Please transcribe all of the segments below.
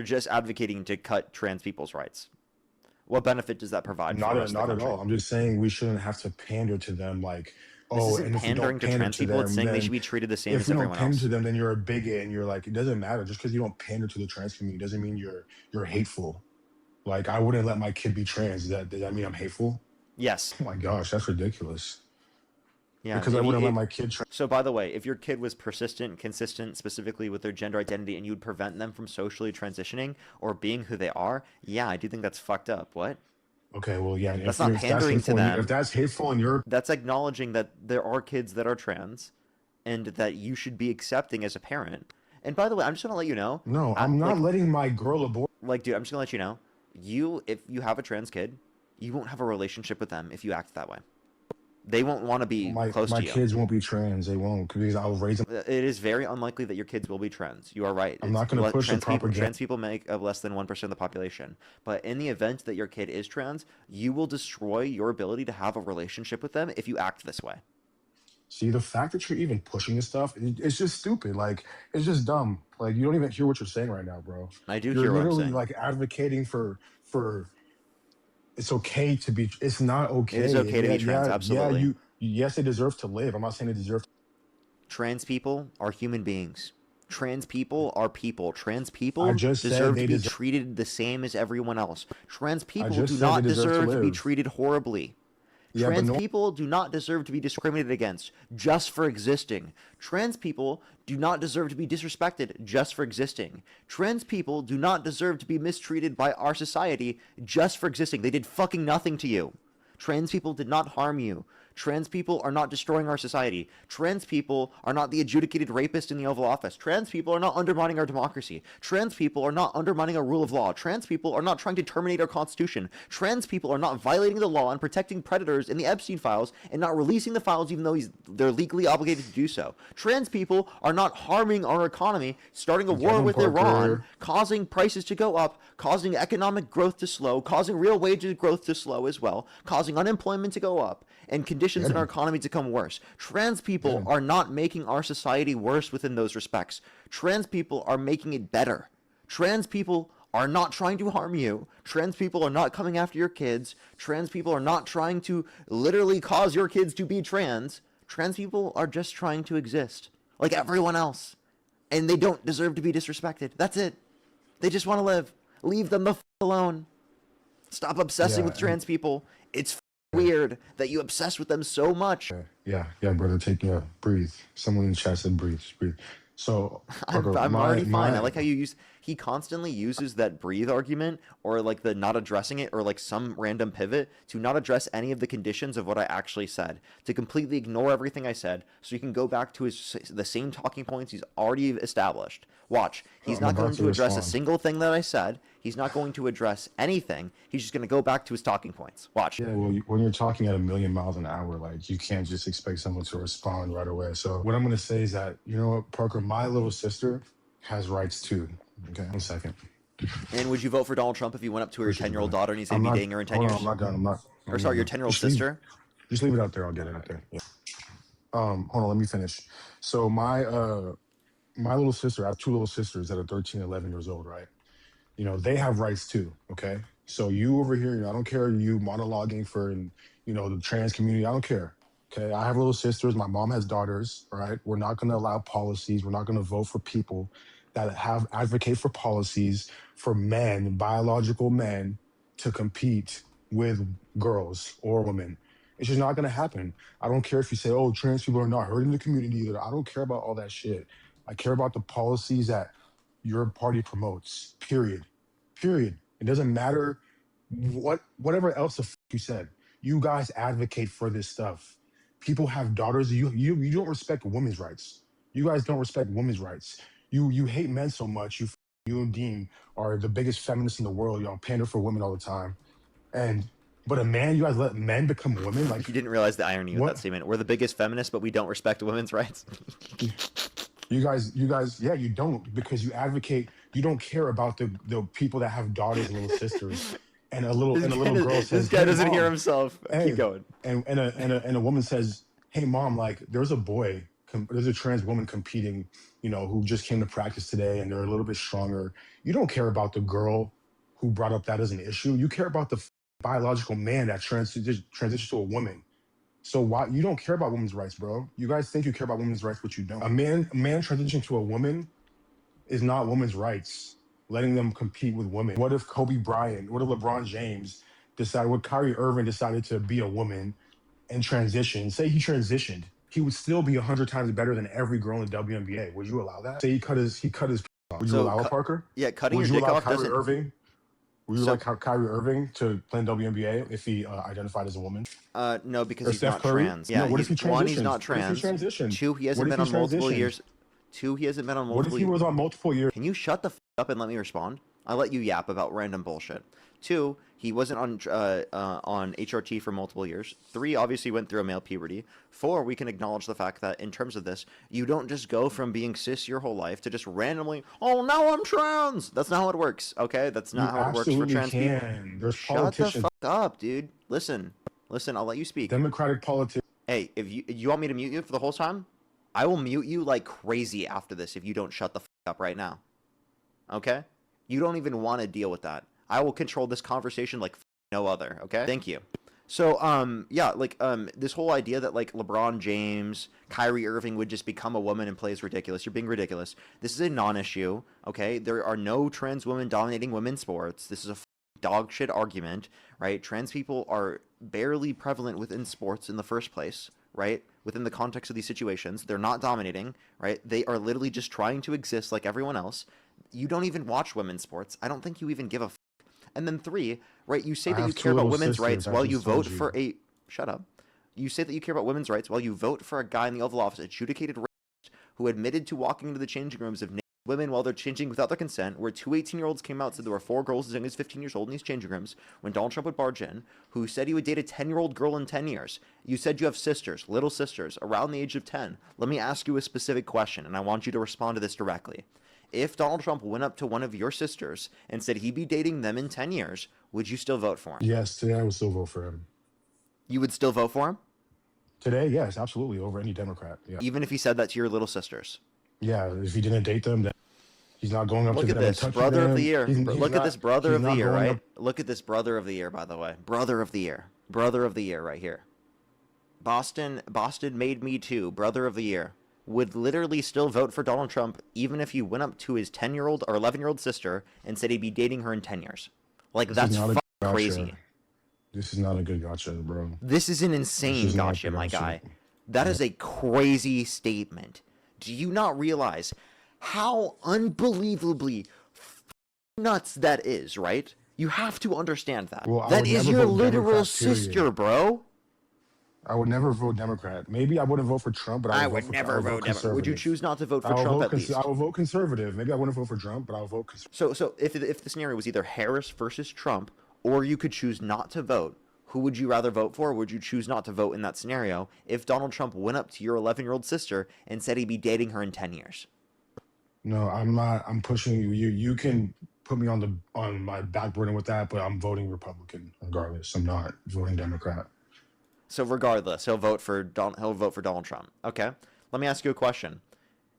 just advocating to cut trans people's rights. What benefit does that provide for us? Not at all. I'm just saying we shouldn't have to pander to them like, This oh, isn't and if we pandering don't to pander trans to people. It's them, saying they should then be treated the same if as we don't everyone pander else. to them, then you're a bigot, and you're like, it doesn't matter. Just because you don't pander to the trans community doesn't mean you're hateful. Like, I wouldn't let my kid be trans. Does that mean I'm hateful? Yes. Oh my gosh, that's ridiculous. Yeah. Because I wouldn't let my kid. So, by the way, if your kid was persistent, consistent, specifically with their gender identity, and you would prevent them from socially transitioning or being who they are, yeah, I do think that's fucked up. What? Okay, well, yeah. That's not pandering to them. If that's hateful and you're... That's acknowledging that there are kids that are trans and that you should be accepting as a parent. And by the way, I'm just going to let you know. No, I'm not letting my girl abort. Like, dude, I'm just going to let you know. If you have a trans kid, you won't have a relationship with them if you act that way. They won't want to be close to you. My kids won't be trans. They won't, because I'll raise them. It is very unlikely that your kids will be trans. You are right. I'm not going to push the propaganda. Trans people make up less than 1% of the population. But in the event that your kid is trans, you will destroy your ability to have a relationship with them if you act this way. See, the fact that you're even pushing this stuff, it's just stupid. Like, it's just dumb. Like, you don't even hear what you're saying right now, bro. I do hear what I'm saying. You're literally, like, advocating for it's okay to be... It's not okay. It is okay to be trans, absolutely. Yeah, yes, they deserve to live. I'm not saying they deserve to... Trans people are human beings. Trans people are people. Trans people deserve to be treated the same as everyone else. Trans people do not deserve to be treated horribly. Trans people do not deserve to be discriminated against just for existing. Trans people do not deserve to be disrespected just for existing. Trans people do not deserve to be mistreated by our society just for existing. They did fucking nothing to you. Trans people did not harm you. Trans people are not destroying our society. Trans people are not the adjudicated rapist in the Oval Office. Trans people are not undermining our democracy. Trans people are not undermining our rule of law. Trans people are not trying to terminate our Constitution. Trans people are not violating the law and protecting predators in the Epstein files and not releasing the files even though they're legally obligated to do so. Trans people are not harming our economy, starting a war with Iran, causing prices to go up, causing economic growth to slow, causing real wages growth to slow as well, causing unemployment to go up, and conditions in our economy to become worse. Trans people are not making our society worse within those respects. Trans people are making it better. Trans people are not trying to harm you. Trans people are not coming after your kids. Trans people are not trying to literally cause your kids to be trans. Trans people are just trying to exist like everyone else. And they don't deserve to be disrespected. That's it. They just want to live. Leave them the f alone. Stop obsessing with trans people. It's weird that you obsess with them so much. Yeah, brother. Breathe. Someone in the chat said breathe. So I'm already fine. I like how he constantly uses that breathe argument or like the not addressing it or like some random pivot to not address any of the conditions of what I actually said, to completely ignore everything I said so he can go back to the same talking points he's already established. Watch. He's not going to address a single thing that I said. He's not going to address anything. He's just going to go back to his talking points. Watch. Yeah, well, when you're talking at 1,000,000 miles an hour, like, you can't just expect someone to respond right away. So what I'm going to say is that, you know what, Parker, my little sister has rights too. Okay, 1 second. And would you vote for Donald Trump if you went up to her 10-year-old daughter and he said, be dating her in 10 years? I'm not done. Or sorry, your 10-year-old sister? Just leave it out there. I'll get it out there. Yeah. Hold on, let me finish. So my little sister, I have two little sisters that are 13 and 11 years old, right? You know, they have rights too, okay? So you over here, I don't care you monologuing for, the trans community. I don't care, okay? I have little sisters. My mom has daughters, right? We're not going to allow policies. We're not going to vote for people that advocate for policies for men, biological men, to compete with girls or women. It's just not going to happen. I don't care if you say, oh, trans people are not hurting the community either. I don't care about all that shit. I care about the policies that your party promotes, period. It doesn't matter whatever else the f you said. You guys advocate for this stuff. People have daughters. You don't respect women's rights. You guys don't respect women's rights. You hate men so much. You and Dean are the biggest feminists in the world. Y'all pander for women all the time. But a man, you guys let men become women? Like, you didn't realize the irony of that statement. We're the biggest feminists, but we don't respect women's rights. You guys, yeah, you don't, because you advocate. You don't care about the people that have daughters and little sisters. And a little girl says, "This guy doesn't hear himself." Keep going. And a woman says, "Hey, mom, like, there's a boy there's a trans woman competing, you know, who just came to practice today and they're a little bit stronger. You don't care about the girl who brought up that as an issue. You care about the biological man that transitions to a woman. So why you don't care about women's rights, bro? You guys think you care about women's rights, but you don't. A man transitioning to a woman is not women's rights. Letting them compete with women. What if Kobe Bryant, what if LeBron James what Kyrie Irving decided to be a woman and transition? Say he transitioned, he would still be 100 times better than every girl in the WNBA. Would you allow that? Say he cut his off. Would you allow it, Parker? Yeah, cutting would your dick off Kyrie Irving? Would you like Kyrie Irving to play in WNBA if he identified as a woman? No, because he's not trans. Yeah, no, what if he transitions? One, he's not trans. Two, he hasn't been on multiple years. Two, he hasn't been on multiple years. What if he was on multiple years? Can you shut the f up and let me respond? I let you yap about random bullshit. Two, he wasn't on HRT for multiple years. Three, obviously went through a male puberty. Four, we can acknowledge the fact that in terms of this, you don't just go from being cis your whole life to just randomly, oh, now I'm trans. That's not how it works, okay? That's not how it works for trans people. There's Shut the fuck up, dude. Listen, I'll let you speak. Democratic politics. Hey, if you want me to mute you for the whole time, I will mute you like crazy after this if you don't shut the fuck up right now. Okay? You don't even want to deal with that. I will control this conversation like no other, okay? Thank you. So, yeah, like, this whole idea that, like, LeBron James, Kyrie Irving would just become a woman and play is ridiculous. You're being ridiculous. This is a non-issue, okay? There are no trans women dominating women's sports. This is a dog shit argument, right? Trans people are barely prevalent within sports in the first place, right? Within the context of these situations. They're not dominating, right? They are literally just trying to exist like everyone else. You don't even watch women's sports. I don't think you even give a And then three, right, you say that you care about women's rights while you vote for a... Shut up. You say that you care about women's rights while you vote for a guy in the Oval Office, adjudicated rapist, who admitted to walking into the changing rooms of naked women while they're changing without their consent, where two 18-year-olds came out and said there were 4 girls as young as 15 years old in these changing rooms when Donald Trump would barge in, who said he would date a 10-year-old girl in 10 years. You said you have sisters, little sisters, around the age of 10. Let me ask you a specific question, and I want you to respond to this directly. If Donald Trump went up to one of your sisters and said he'd be dating them in 10 years, would you still vote for him? Yes, today I would still vote for him. You would still vote for him? Today, yes, absolutely, over any Democrat. Yeah. Even if he said that to your little sisters? Yeah, if he didn't date them, then he's not going up to them and touching them. Brother of the year. Look at this brother of the year, right? Look at this brother of the year, by the way. Brother of the year. Brother of the year right here. Boston made me too. Brother of the year. Would literally still vote for Donald Trump even if you went up to his 10-year-old or 11-year-old sister and said he'd be dating her in 10 years. Like, that's fucking crazy. This is not a good gotcha, bro. This is an insane gotcha, my guy. That is a crazy statement. Do you not realize how unbelievably nuts that is, right? You have to understand that. Well, that is your literal sister, bro. I would never vote Democrat. Maybe I wouldn't vote for Trump, but I would never vote Democrat. Would you choose not to vote for Trump at least? I will vote conservative. Maybe I wouldn't vote for Trump, but I'll vote conservative. So if the scenario was either Harris versus Trump, or you could choose not to vote, who would you rather vote for? Or would you choose not to vote in that scenario if Donald Trump went up to your 11-year-old sister and said he'd be dating her in 10 years? No, I'm not. I'm pushing you. You can put me on my back burner with that, but I'm voting Republican regardless. I'm not voting Democrat. So regardless, he'll vote for Donald Trump. Okay. Let me ask you a question.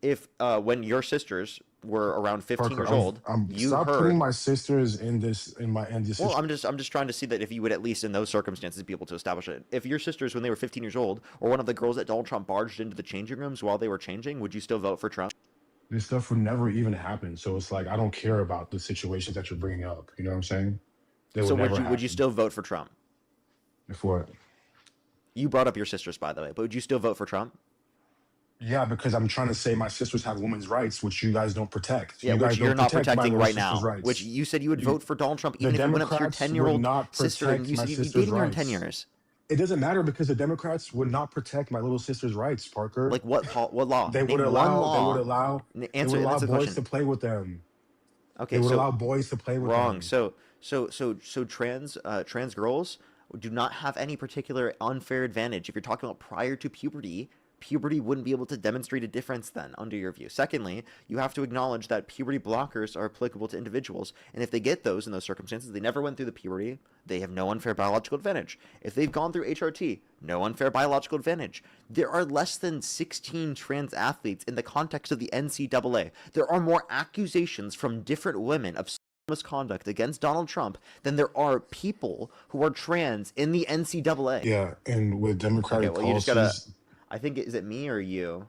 If when your sisters were around 15 years old, you stop heard putting my sisters in this. Well, I'm just trying to see that if you would at least in those circumstances be able to establish it. If your sisters, when they were 15 years old, or one of the girls that Donald Trump barged into the changing rooms while they were changing, would you still vote for Trump? This stuff would never even happen. So it's like I don't care about the situations that you're bringing up. You know what I'm saying? So would you still vote for Trump? For what? You brought up your sisters, by the way, but would you still vote for Trump? Yeah, because I'm trying to say my sisters have women's rights, which you guys don't protect. Yeah, which you're not protecting right now. Which you said you would vote for Donald Trump even if you went up to your 10-year-old sister and you said you'd be dating her in 10 years. It doesn't matter because the Democrats would not protect my little sister's rights, Parker. Like what law? They would allow boys to play with them. Okay, they would allow boys to play with them. So trans girls do not have any particular unfair advantage. If you're talking about prior to puberty, Puberty wouldn't be able to demonstrate a difference then, under your view. Secondly, you have to acknowledge that puberty blockers are applicable to individuals, and if they get those in those circumstances, they never went through the puberty, they have no unfair biological advantage. If they've gone through HRT, no unfair biological advantage. There are less than 16 trans athletes in the context of the NCAA. There are more accusations from different women of misconduct against Donald Trump than there are people who are trans in the NCAA. Yeah, and with democratic Okay, well, you just policies, gotta. I think is it me or you?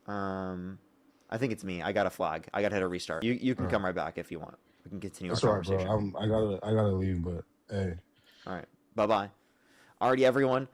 I think it's me. I got a flag. I gotta hit a restart. You can come right back if you want. We can continue our that's all right, bro. conversation. I gotta leave, but hey. All right. Bye bye. Alrighty, everyone.